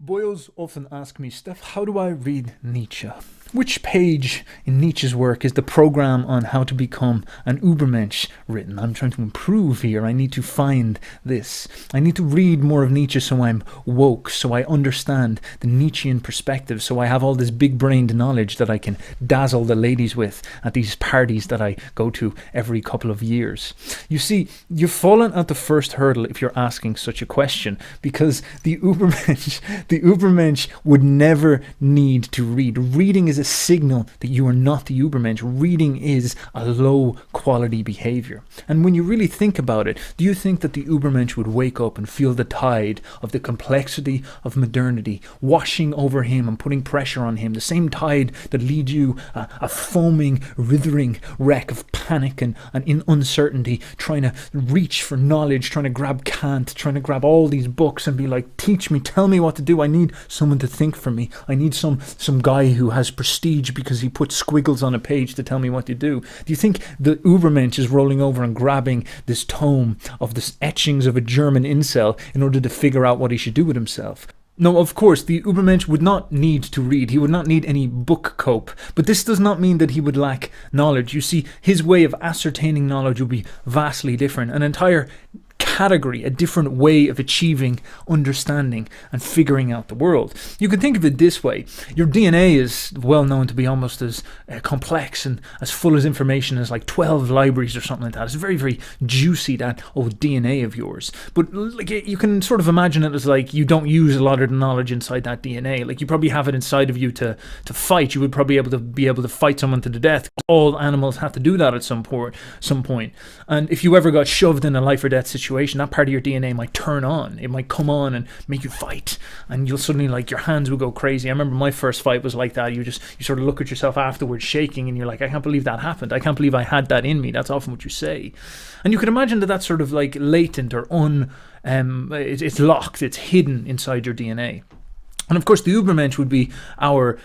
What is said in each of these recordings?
Boyos often ask me, Stef, how do I read Nietzsche? Which page in Nietzsche's work is the program on how to become an Ubermensch written? I'm trying to improve here. I need to find this. I need to read more of Nietzsche so I'm woke, so I understand the Nietzschean perspective, so I have all this big-brained knowledge that I can dazzle the ladies with at these parties that I go to every couple of years. You see, you've fallen at the first hurdle if you're asking such a question, because the Ubermensch would never need to read. Reading is a signal that you are not the Ubermensch. Reading is a low quality behavior. And when you really think about it, do you think that the Ubermensch would wake up and feel the tide of the complexity of modernity washing over him and putting pressure on him, the same tide that leads you a foaming, writhing wreck of panic and in uncertainty, trying to reach for knowledge, trying to grab Kant, trying to grab all these books and be like, teach me, tell me what to do. I need someone to think for me. I need some guy who has prestige because he puts squiggles on a page to tell me what to do. Do you think the Ubermensch is rolling over and grabbing this tome of the etchings of a German incel in order to figure out what he should do with himself? No, of course, the Ubermensch would not need to read. He would not need any book cope. But this does not mean that he would lack knowledge. You see, his way of ascertaining knowledge would be vastly different. An entire category, a different way of achieving understanding and figuring out the world. You can think of it this way. Your DNA is well known to be almost as complex and as full as information as like 12 libraries or something like that. It's very, very juicy, that old DNA of yours. But like, you can sort of imagine it as like you don't use a lot of the knowledge inside that DNA. Like you probably have it inside of you to fight. You would probably be able to fight someone to the death. All animals have to do that at some point. And if you ever got shoved in a life or death situation, that part of your DNA might turn on. It might come on and make you fight, and you'll suddenly, like, your hands will go crazy. I remember my first fight was like that. You sort of look at yourself afterwards shaking, and you're like, I can't believe that happened. I can't believe I had that in me. That's often what you say. And you can imagine that that's sort of like latent or it's locked, it's hidden inside your DNA. And of course, the Ubermensch would be our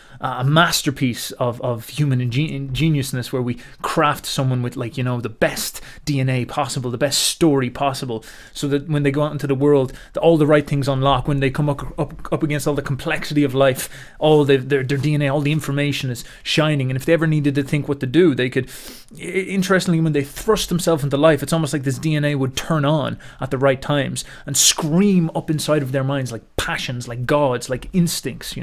masterpiece of human ingeniousness, where we craft someone with, like, the best DNA possible, the best story possible, so that when they go out into the world, all the right things unlock. When they come up against all the complexity of life, all their DNA, all the information is shining. And if they ever needed to think what to do, they could. Interestingly, when they thrust themselves into life, it's almost like this DNA would turn on at the right times and scream up inside of their minds like passions, like gods, like instincts,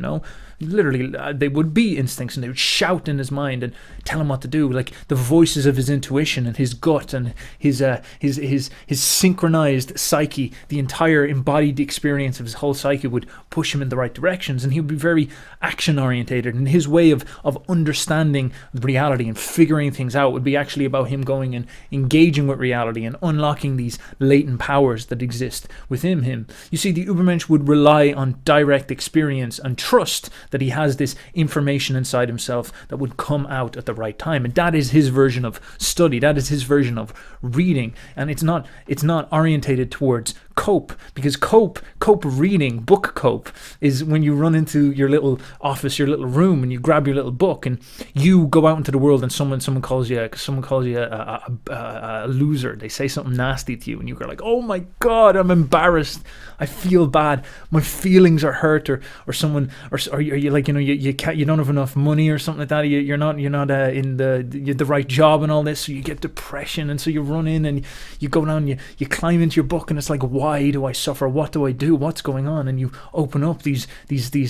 literally they would be instincts, and they would shout in his mind and tell him what to do, like the voices of his intuition and his gut and his synchronized psyche. The entire embodied experience of his whole psyche would push him in the right directions, and he would be very action orientated, and his way of understanding reality and figuring things out would be actually about him going and engaging with reality and unlocking these latent powers that exist within him. You see, the Ubermensch would rely on direct experience and trust that he has this information inside himself that would come out at the right time. And that is his version of study. That is his version of reading. And it's not orientated towards cope, because cope reading, book cope, is when you run into your little office, your little room, and you grab your little book and you go out into the world, and someone calls you a loser. They say something nasty to you, and you're like, oh my God, I'm embarrassed. I feel bad. My feelings are hurt, or someone, or you're like, you don't have enough money or something like that. You're not in the right job and all this, so you get depression, and so you run in and you go down, you climb into your book, and it's like, why do I suffer? What do I do? What's going on? And you open up these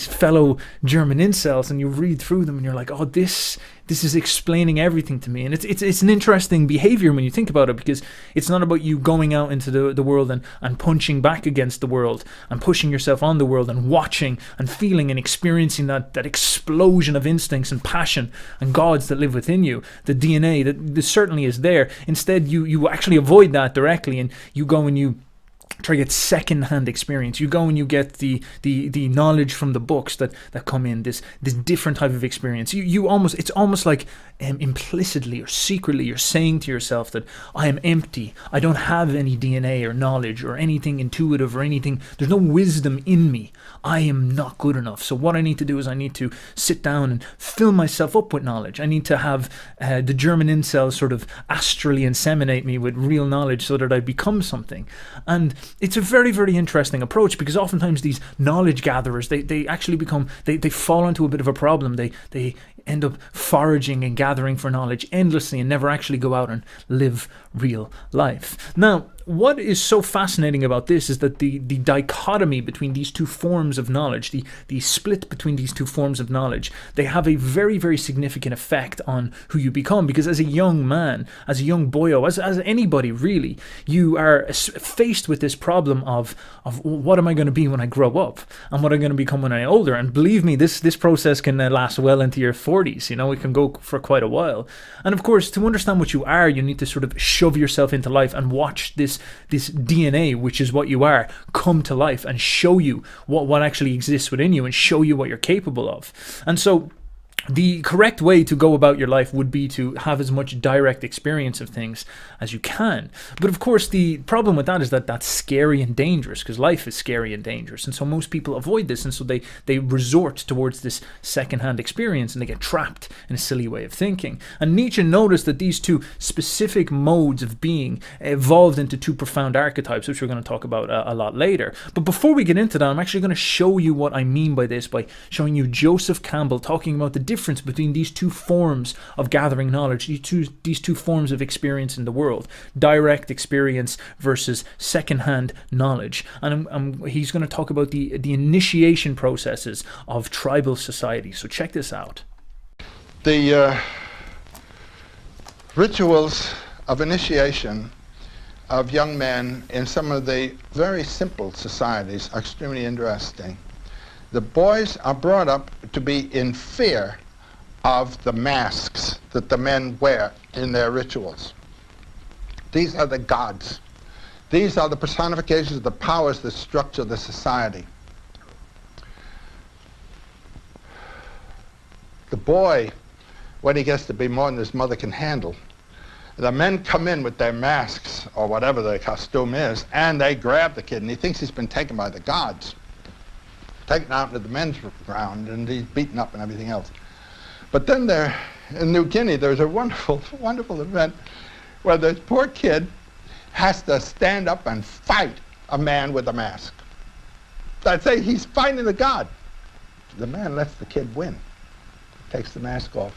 fellow German incels, and you read through them, and you're like, oh, this is explaining everything to me. And it's an interesting behavior when you think about it, because it's not about you going out into the world and punching back against the world and pushing yourself on the world and watching and feeling and experiencing that explosion of instincts and passion and gods that live within you, the DNA that certainly is there. Instead, you actually avoid that directly, and you go and you try to get second-hand experience. You go and you get the knowledge from the books that come in, this different type of experience. It's almost like implicitly or secretly you're saying to yourself that I am empty. I don't have any DNA or knowledge or anything intuitive or anything. There's no wisdom in me. I am not good enough. So what I need to do is I need to sit down and fill myself up with knowledge. I need to have the German incels sort of astrally inseminate me with real knowledge so that I become something. And it's a very, very interesting approach, because oftentimes these knowledge gatherers, they actually become, they fall into a bit of a problem. They end up foraging and gathering for knowledge endlessly and never actually go out and live real life. Now, what is so fascinating about this is that the dichotomy between these two forms of knowledge, the split between these two forms of knowledge, they have a very, very significant effect on who you become. Because as a young man, as a young boyo, as anybody really, you are faced with this problem of what am I going to be when I grow up, and what am I going to become when I'm older. And believe me, this process can last well into your 40s. It can go for quite a while. And of course, to understand what you are, you need to sort of shove yourself into life and watch this DNA, which is what you are, come to life and show you what actually exists within you and show you what you're capable of. And so the correct way to go about your life would be to have as much direct experience of things as you can. But of course, the problem with that is that that's scary and dangerous, because life is scary and dangerous. And so most people avoid this. And so they resort towards this secondhand experience, and they get trapped in a silly way of thinking. And Nietzsche noticed that these two specific modes of being evolved into two profound archetypes, which we're going to talk about a lot later. But before we get into that, I'm actually going to show you what I mean by this by showing you Joseph Campbell talking about the difference between these two forms of gathering knowledge, these two forms of experience in the world: direct experience versus secondhand knowledge. And he's going to talk about the initiation processes of tribal society. So check this out. The rituals of initiation of young men in some of the very simple societies are extremely interesting. The boys are brought up to be in fear of the masks that the men wear in their rituals. These are the gods. These are the personifications of the powers that structure the society. The boy, when he gets to be more than his mother can handle, the men come in with their masks or whatever their costume is, and they grab the kid, and he thinks he's been taken by the gods, taken out into the men's ground, and he's beaten up and everything else. But then there, in New Guinea, there's a wonderful, wonderful event where the poor kid has to stand up and fight a man with a mask. I'd say he's fighting the god. The man lets the kid win. Takes the mask off,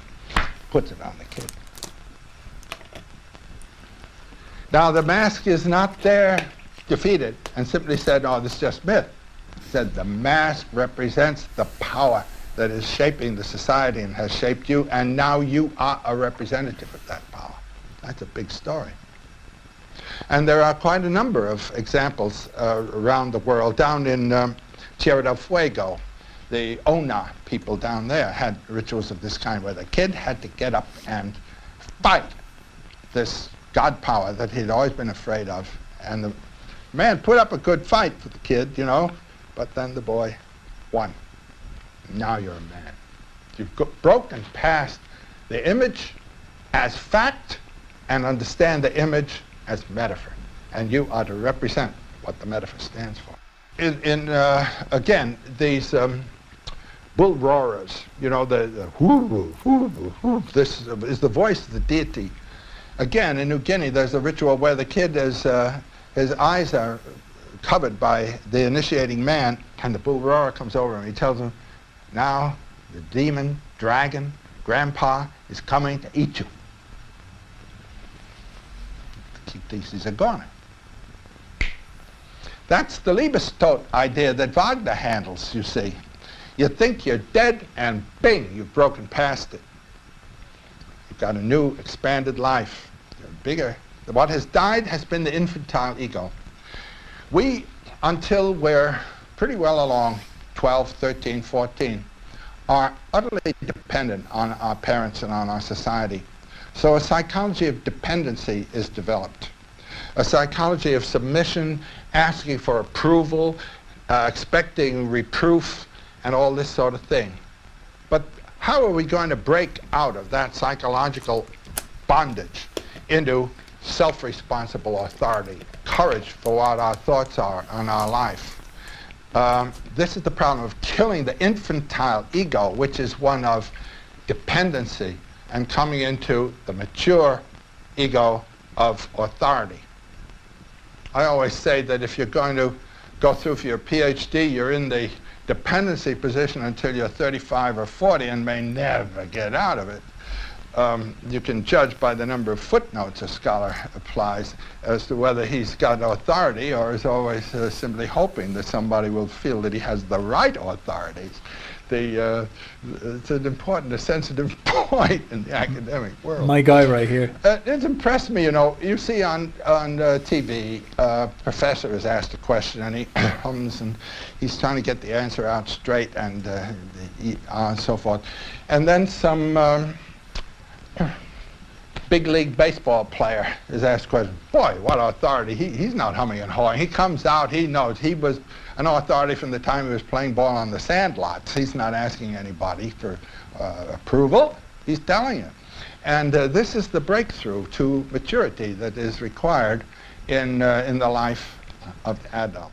puts it on the kid. Now, the mask is not there defeated and simply said, oh, this is just myth. It said the mask represents the power that is shaping the society and has shaped you, and now you are a representative of that power. That's a big story. And there are quite a number of examples around the world. Down in Tierra del Fuego, the Ona people down there had rituals of this kind, where the kid had to get up and fight this god power that he'd always been afraid of. And the man put up a good fight for the kid, but then the boy won. Now you're a man. You've broken past the image as fact and understand the image as metaphor. And you are to represent what the metaphor stands for. Again, these bull roarers, the hoo, hoo, hoo, this is the voice of the deity. Again, in New Guinea, there's a ritual where the kid is, his eyes are covered by the initiating man, and the bull roarer comes over and he tells him, now the demon, dragon, grandpa is coming to eat you. He thinks he's a goner. That's the Liebestod idea that Wagner handles, you see. You think you're dead, and bing, you've broken past it. You've got a new, expanded life. You're bigger. What has died has been the infantile ego. We, until we're pretty well along, 12, 13, 14, are utterly dependent on our parents and on our society. So a psychology of dependency is developed. A psychology of submission, asking for approval, expecting reproof, and all this sort of thing. But how are we going to break out of that psychological bondage into self-responsible authority, courage for what our thoughts are on our life? This is the problem of killing the infantile ego, which is one of dependency, and coming into the mature ego of authority. I always say that if you're going to go through for your PhD, you're in the dependency position until you're 35 or 40 and may never get out of it. You can judge by the number of footnotes a scholar applies as to whether he's got authority or is always simply hoping that somebody will feel that he has the right authorities. It's an important, a sensitive point in the academic world. My guy right here. It's impressed me, you know. You see on TV, a professor is asked a question and he hums and he's trying to get the answer out straight and so forth. And then some big league baseball player is asked a question. Boy, what authority. He's not humming and hawing. He comes out, he knows. He was an authority from the time he was playing ball on the sandlots. He's not asking anybody for approval. He's telling you. And this is the breakthrough to maturity that is required in the life of the adult.